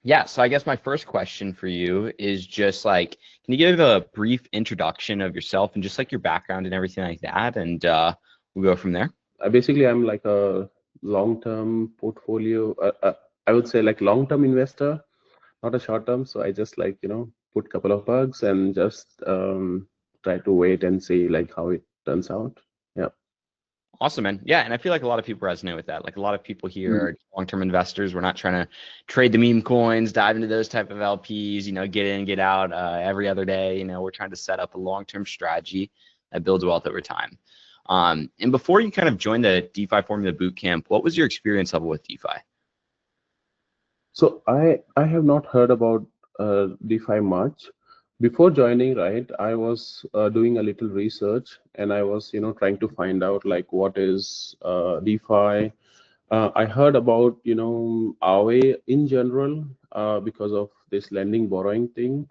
Yeah, so I guess my first question for you is just like, can you give a brief introduction of yourself and just like your background and everything like that, and we'll go from there. Basically, I'm like a long-term portfolio. I would say like long-term investor, not a short-term. So I just like put a couple of bucks and just try to wait and see like how it turns out. Yeah. Awesome, man. Yeah, and I feel like a lot of people resonate with that. Like a lot of people here Mm. are long-term investors. We're not trying to trade the meme coins, dive into those type of LPs, get in, get out every other day. We're trying to set up a long-term strategy that builds wealth over time. And before you kind of joined the DeFi Formula Bootcamp, what was your experience level with DeFi? So I have not heard about DeFi much. Before joining, right, I was doing a little research and I was trying to find out like what is DeFi. I heard about Aave in general because of this lending borrowing thing.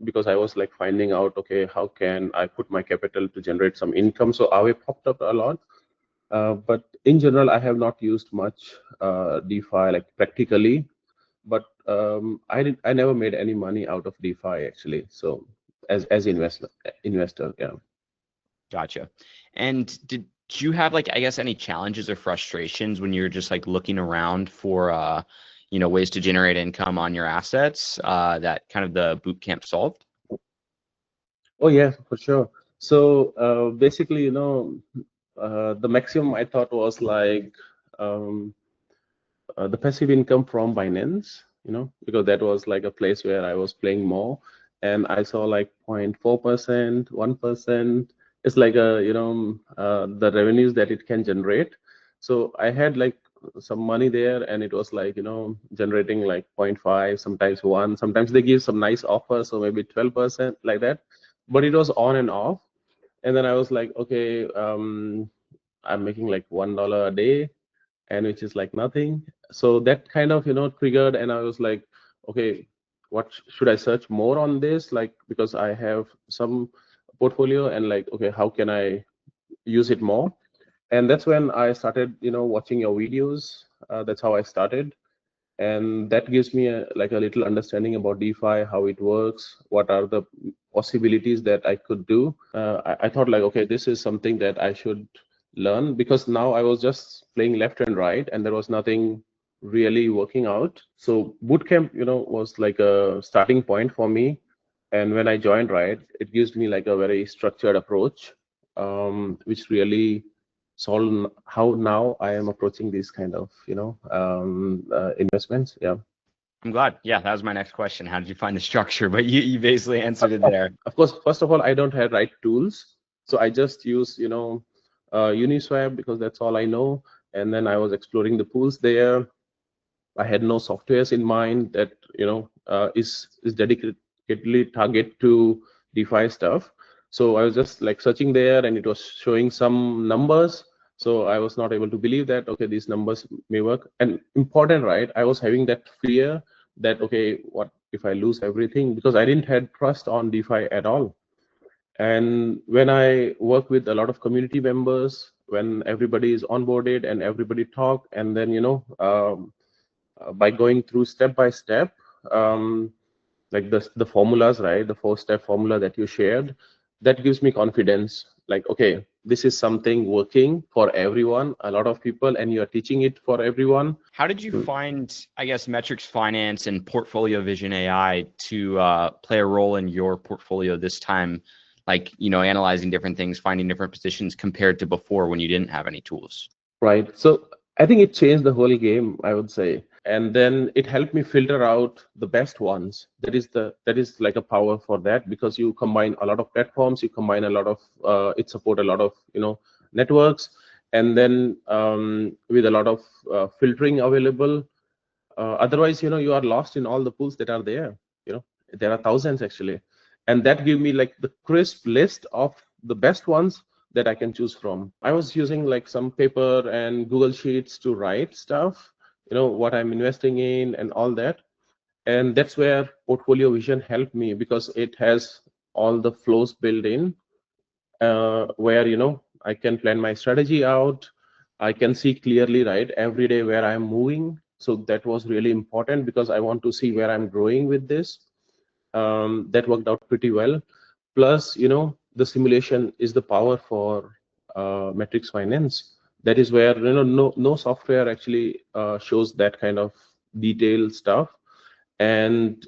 Because I was like finding out, okay, how can I put my capital to generate some income? So Aave popped up a lot. But in general, I have not used much DeFi like practically. But I never made any money out of DeFi actually. So as investor, yeah. Gotcha. And did you have like, I guess, any challenges or frustrations when you're just like looking around for ways to generate income on your assets that kind of the boot camp solved? Oh yeah, for sure. So basically, the maximum I thought was like um, the passive income from Binance, because that was like a place where I was playing more, and I saw like 0.4%, 1%. It's like the revenues that it can generate. So I had like some money there, and it was like generating like 0.5, sometimes 1, sometimes they give some nice offers, so maybe 12% like that. But it was on and off, and then I was like, okay, I'm making like $1 a day, and which is like nothing. So that kind of triggered, and I was like, okay, what should I search more on this, like, because I have some portfolio, and like, okay, how can I use it more? And that's when I started watching your videos. That's how I started, and that gives me like a little understanding about DeFi, how it works, what are the possibilities that I could do. I thought like, okay, this is something that I should learn, because now I was just playing left and right, and there was nothing really working out. So bootcamp, was like a starting point for me. And when I joined, right, it gives me like a very structured approach, which really solve how now I am approaching these kind of investments. Yeah. I'm glad. Yeah, that was my next question. How did you find the structure? But you basically answered it there. Of course, first of all, I don't have right tools, so I just use Uniswap, because that's all I know. And then I was exploring the pools there. I had no softwares in mind that is dedicatedly target to DeFi stuff. So I was just like searching there, and it was showing some numbers. So I was not able to believe that, okay, these numbers may work. And important, right? I was having that fear that, okay, what if I lose everything? Because I didn't had trust on DeFi at all. And when I work with a lot of community members, when everybody is onboarded and everybody talk, and then by going through step by step, um, like the formulas, right, the 4-step formula that you shared, that gives me confidence, like, okay, this is something working for everyone, a lot of people, and you are teaching it for everyone. How did you find, I guess, Metrics Finance and Portfolio Vision AI to play a role in your portfolio this time? Like, analyzing different things, finding different positions compared to before when you didn't have any tools. Right. So I think it changed the whole game, I would say. And then it helped me filter out the best ones. That is like a power for that, because you combine a lot of platforms, you combine a lot of it support a lot of networks, and then with a lot of filtering available. Otherwise, you are lost in all the pools that are there. There are thousands actually, and that give me like the crisp list of the best ones that I can choose from. I was using like some paper and Google Sheets to write stuff, what I'm investing in and all that. And that's where Portfolio Vision helped me, because it has all the flows built in, where I can plan my strategy out. I can see clearly, right, every day where I'm moving. So that was really important because I want to see where I'm growing with this. That worked out pretty well. Plus, the simulation is the power for metrics finance. That is where no software actually shows that kind of detailed stuff and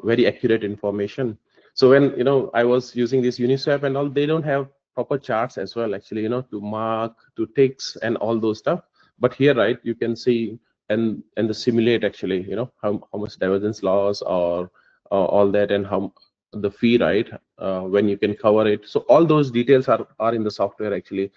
very accurate information. So when I was using this Uniswap and all, they don't have proper charts as well, actually, to mark, to ticks and all those stuff. But here, right, you can see and the simulate actually, how much divergence loss or all that, and how the fee, right, when you can cover it. So all those details are in the software actually.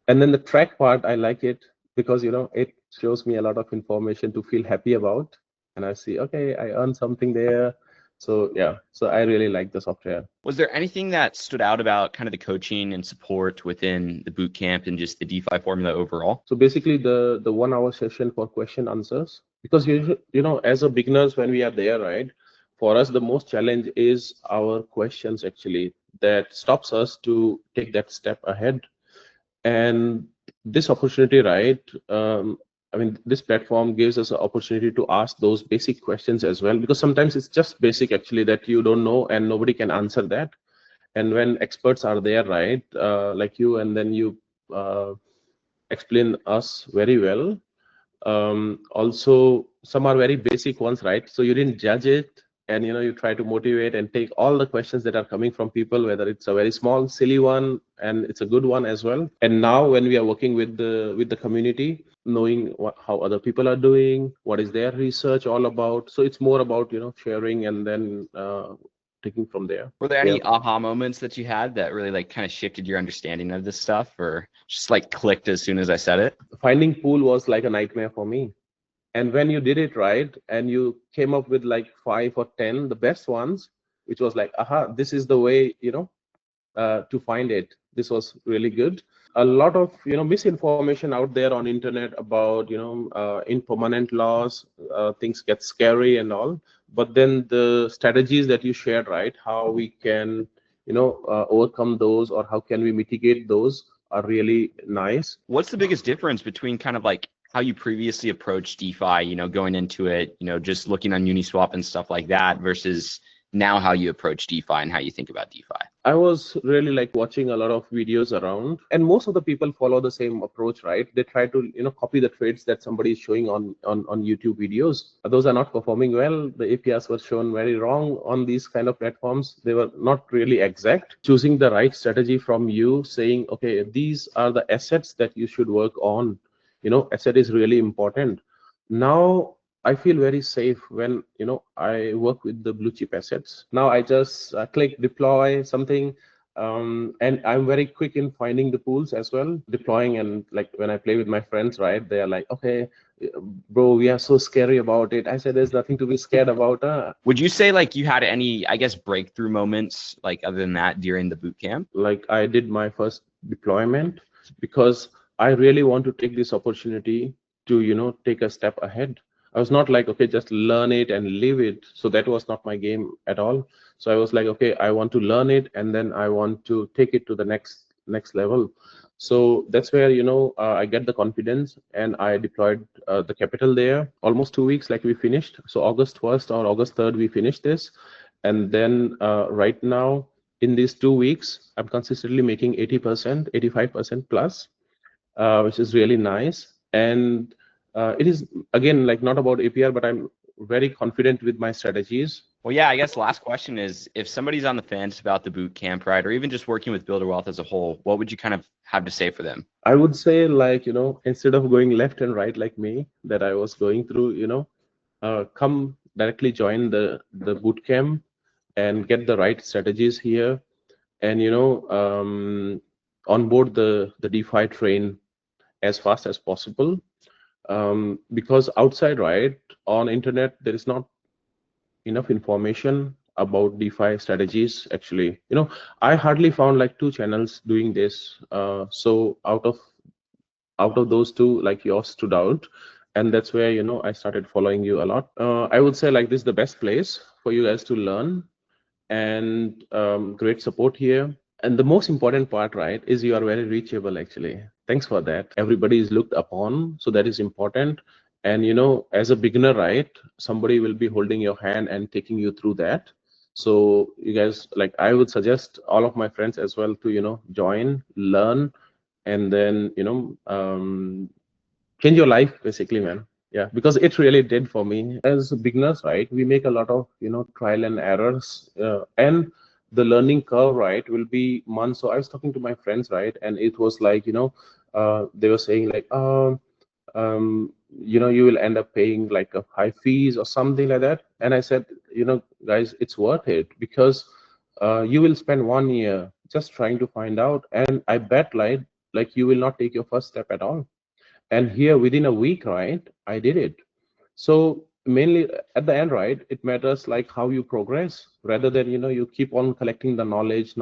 And then the track part, I like it because it shows me a lot of information to feel happy about, and I see, okay, I earned something there. So yeah, so I really like the software. Was there anything that stood out about kind of the coaching and support within the boot camp and just the DeFi formula overall? So basically the 1 hour session for question answers, because as a beginners, when we are there, right, for us the most challenge is our questions actually, that stops us to take that step ahead. And this opportunity, right, I mean, this platform gives us an opportunity to ask those basic questions as well, because sometimes it's just basic actually that you don't know and nobody can answer that. And when experts are there, right, like you, and then you explain us very well. Also, some are very basic ones, right? So you didn't judge it, and you try to motivate and take all the questions that are coming from people, whether it's a very small silly one and it's a good one as well. And now when we are working with the community, knowing how other people are doing, what is their research all about, so it's more about sharing and then taking from there. Were there any aha moments that you had that really like kind of shifted your understanding of this stuff, or just like clicked as soon as I said it? Finding pool was like a nightmare for me. And when you did it right and you came up with like 5 or 10 the best ones, which was like, aha, this is the way to find it. This was really good. A lot of misinformation out there on internet about impermanent loss. Things get scary and all, but then the strategies that you shared, right, how we can overcome those, or how can we mitigate those, are really nice. What's the biggest difference between kind of like how you previously approached DeFi, going into it, just looking on Uniswap and stuff like that, versus now how you approach DeFi and how you think about DeFi? I was really like watching a lot of videos around, and most of the people follow the same approach, right? They try to copy the trades that somebody is showing on YouTube videos. Those are not performing well. The APRs were shown very wrong on these kind of platforms. They were not really exact. Choosing the right strategy from you, saying, okay, these are the assets that you should work on. Asset is really important. Now I feel very safe when I work with the blue chip assets. Now I just click deploy something, and I'm very quick in finding the pools as well, deploying. And like when I play with my friends, right, they are like, okay, bro, we are so scary about it. I said, there's nothing to be scared about. Would you say like you had any, I guess, breakthrough moments like other than that during the boot camp? Like I did my first deployment because I really want to take this opportunity to take a step ahead. I was not like, okay, just learn it and live it. So that was not my game at all. So I was like, okay, I want to learn it and then I want to take it to the next level. So that's where I get the confidence, and I deployed the capital there. Almost 2 weeks, like we finished. So August 1st or August 3rd, we finished this, and then right now in these 2 weeks, I'm consistently making 80%, 85% plus, which is really nice. And it is again like not about APR, but I'm very confident with my strategies. Well, yeah, I guess last question is, if somebody's on the fence about the boot camp, right, or even just working with Builder Wealth as a whole, what would you kind of have to say for them? I would say, like, instead of going left and right like me, that I was going through, come directly join the boot camp and get the right strategies here, and onboard the DeFi train as fast as possible. Because outside, right, on internet, there is not enough information about DeFi strategies. Actually, I hardly found like 2 channels doing this. So out of those 2, like yours stood out, and that's where I started following you a lot. I would say like this is the best place for you guys to learn, and great support here. And the most important part, right, is you are very reachable actually. Thanks for that. Everybody is looked upon, so that is important. And you know, as a beginner, right, somebody will be holding your hand and taking you through that. So you guys, like, I would suggest all of my friends as well to, you know, join, learn, and then, you know, change your life basically, man. Yeah, because it really did for me. As beginners, right, we make a lot of, you know, trial and errors, and the learning curve, right, will be months. So I was talking to my friends, right, and it was like, you know, they were saying like, you know, you will end up paying like a high fees or something like that. And I said, you know, guys, it's worth it, because you will spend 1 year just trying to find out, and I bet like you will not take your first step at all. And here within a week, right, I did it. So mainly at the end, right, it matters like how you progress, rather than, you know, you keep on collecting the knowledge,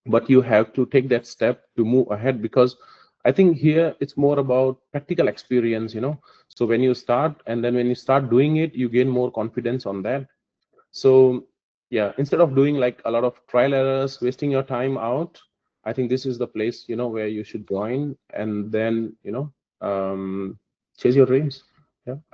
but you have to take that step to move ahead. Because I think here it's more about practical experience, you know. So when you start, and then when you start doing it, you gain more confidence on that. So yeah, instead of doing like a lot of trial errors, wasting your time out, I think this is the place, you know, where you should join, and then, you know, chase your dreams. Yeah.